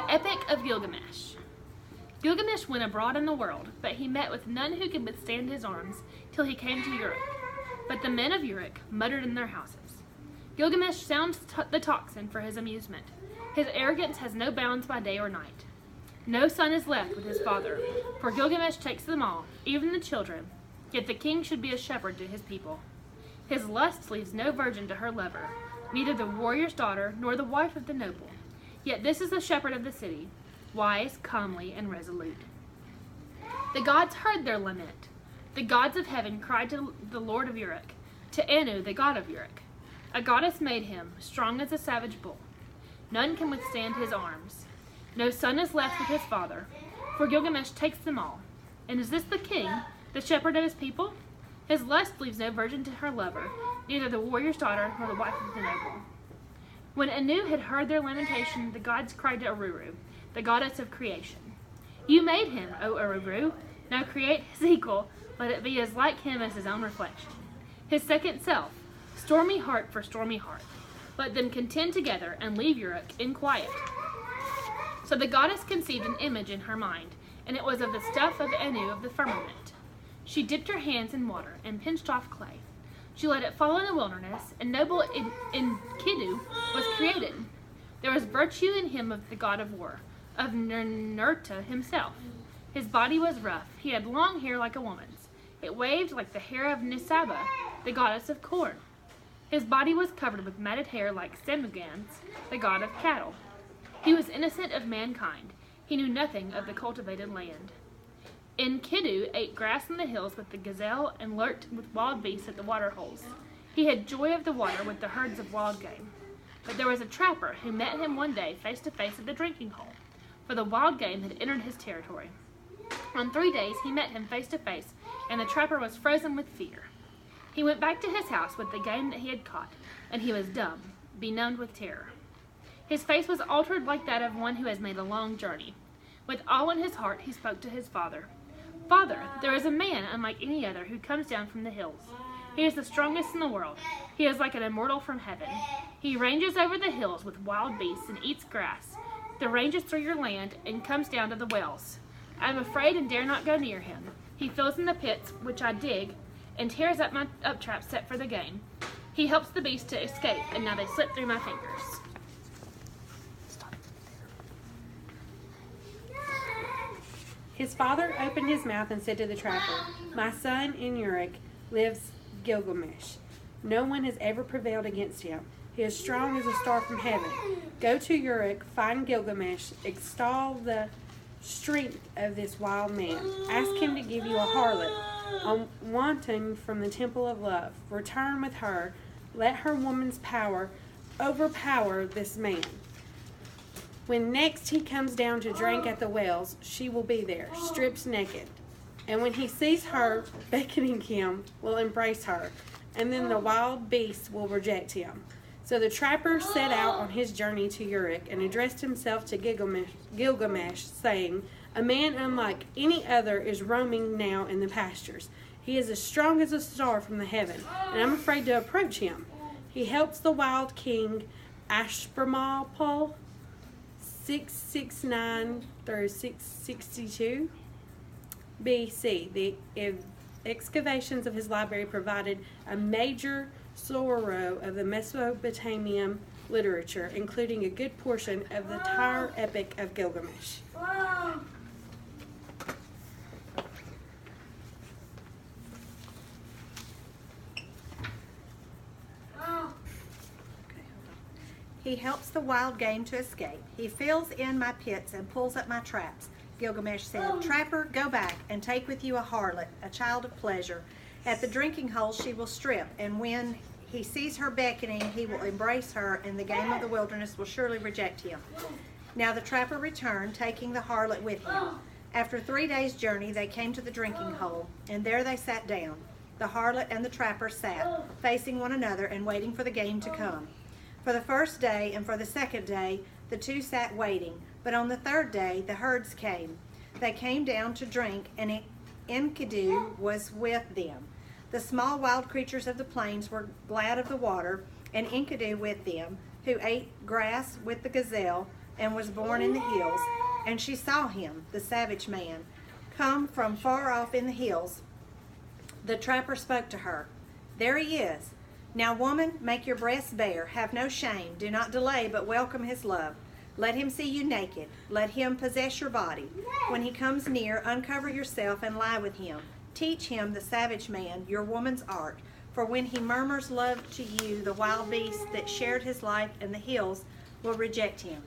Epic of Gilgamesh. Gilgamesh went abroad in the world, but he met with none who could withstand his arms till he came to Uruk. But the men of Uruk muttered in their houses. Gilgamesh sounds the tocsin for his amusement. His arrogance has no bounds by day or night. No son is left with his father, for Gilgamesh takes them all, even the children, yet the king should be a shepherd to his people. His lust leaves no virgin to her lover, neither the warrior's daughter nor the wife of the noble. Yet this is the shepherd of the city, wise, comely, and resolute. The gods heard their lament. The gods of heaven cried to the Lord of Uruk, to Anu, the god of Uruk. A goddess made him, strong as a savage bull. None can withstand his arms. No son is left with his father, for Gilgamesh takes them all. And is this the king, the shepherd of his people? His lust leaves no virgin to her lover, neither the warrior's daughter nor the wife of the noble. When Anu had heard their lamentation, the gods cried to Aruru, the goddess of creation. You made him, O Aruru. Now create his equal, let it be as like him as his own reflection. His second self, stormy heart for stormy heart. Let them contend together and leave Uruk in quiet. So the goddess conceived an image in her mind, and it was of the stuff of Anu of the firmament. She dipped her hands in water and pinched off clay. She let it fall in the wilderness, and noble Enkidu was created. There was virtue in him of the god of war, of Nurta himself. His body was rough. He had long hair like a woman's. It waved like the hair of Nisaba, the goddess of corn. His body was covered with matted hair like Semugans, the god of cattle. He was innocent of mankind. He knew nothing of the cultivated land. Enkidu ate grass in the hills with the gazelle and lurked with wild beasts at the water holes. He had joy of the water with the herds of wild game. But there was a trapper who met him one day face to face at the drinking hole, for the wild game had entered his territory. On 3 days he met him face to face, and the trapper was frozen with fear. He went back to his house with the game that he had caught, and he was dumb, benumbed with terror. His face was altered like that of one who has made a long journey. With awe in his heart he spoke to his father. Father, there is a man unlike any other who comes down from the hills. He is the strongest in the world. He is like an immortal from heaven. He ranges over the hills with wild beasts and eats grass. The ranges through your land and comes down to the wells. I am afraid and dare not go near him. He fills in the pits which I dig and tears up my traps set for the game. He helps the beasts to escape, and now they slip through my fingers. His father opened his mouth and said to the trapper, My son in Uruk lives Gilgamesh. No one has ever prevailed against him. He is strong as a star from heaven. Go to Uruk, find Gilgamesh, extol the strength of this wild man. Ask him to give you a harlot, a wanton from the temple of love. Return with her. Let her woman's power overpower this man. When next he comes down to drink at the wells, she will be there, stripped naked. And when he sees her beckoning him, will embrace her, and then the wild beasts will reject him. So the trapper set out on his journey to Uruk and addressed himself to Gilgamesh, saying, A man unlike any other is roaming now in the pastures. He is as strong as a star from the heaven, and I'm afraid to approach him. He helps the wild king Ashurbanipal, 669 through 662 BC. The excavations of his library provided a major sorrow of the Mesopotamian literature, including a good portion of the entire Epic of Gilgamesh. He helps the wild game to escape. He fills in my pits and pulls up my traps. Gilgamesh said, Trapper, go back and take with you a harlot, a child of pleasure. At the drinking hole she will strip, and when he sees her beckoning, he will embrace her, and the game of the wilderness will surely reject him. Now the trapper returned, taking the harlot with him. After 3 days' journey, they came to the drinking hole, and there they sat down. The harlot and the trapper sat, facing one another and waiting for the game to come. For the first day and for the second day, the two sat waiting, but on the third day, the herds came. They came down to drink, and Enkidu was with them. The small wild creatures of the plains were glad of the water, and Enkidu with them, who ate grass with the gazelle, and was born in the hills. And she saw him, the savage man, come from far off in the hills. The trapper spoke to her. There he is. Now, woman, make your breasts bare. Have no shame. Do not delay, but welcome his love. Let him see you naked. Let him possess your body. When he comes near, uncover yourself and lie with him. Teach him, the savage man, your woman's art. For when he murmurs love to you, the wild beast that shared his life in the hills will reject him.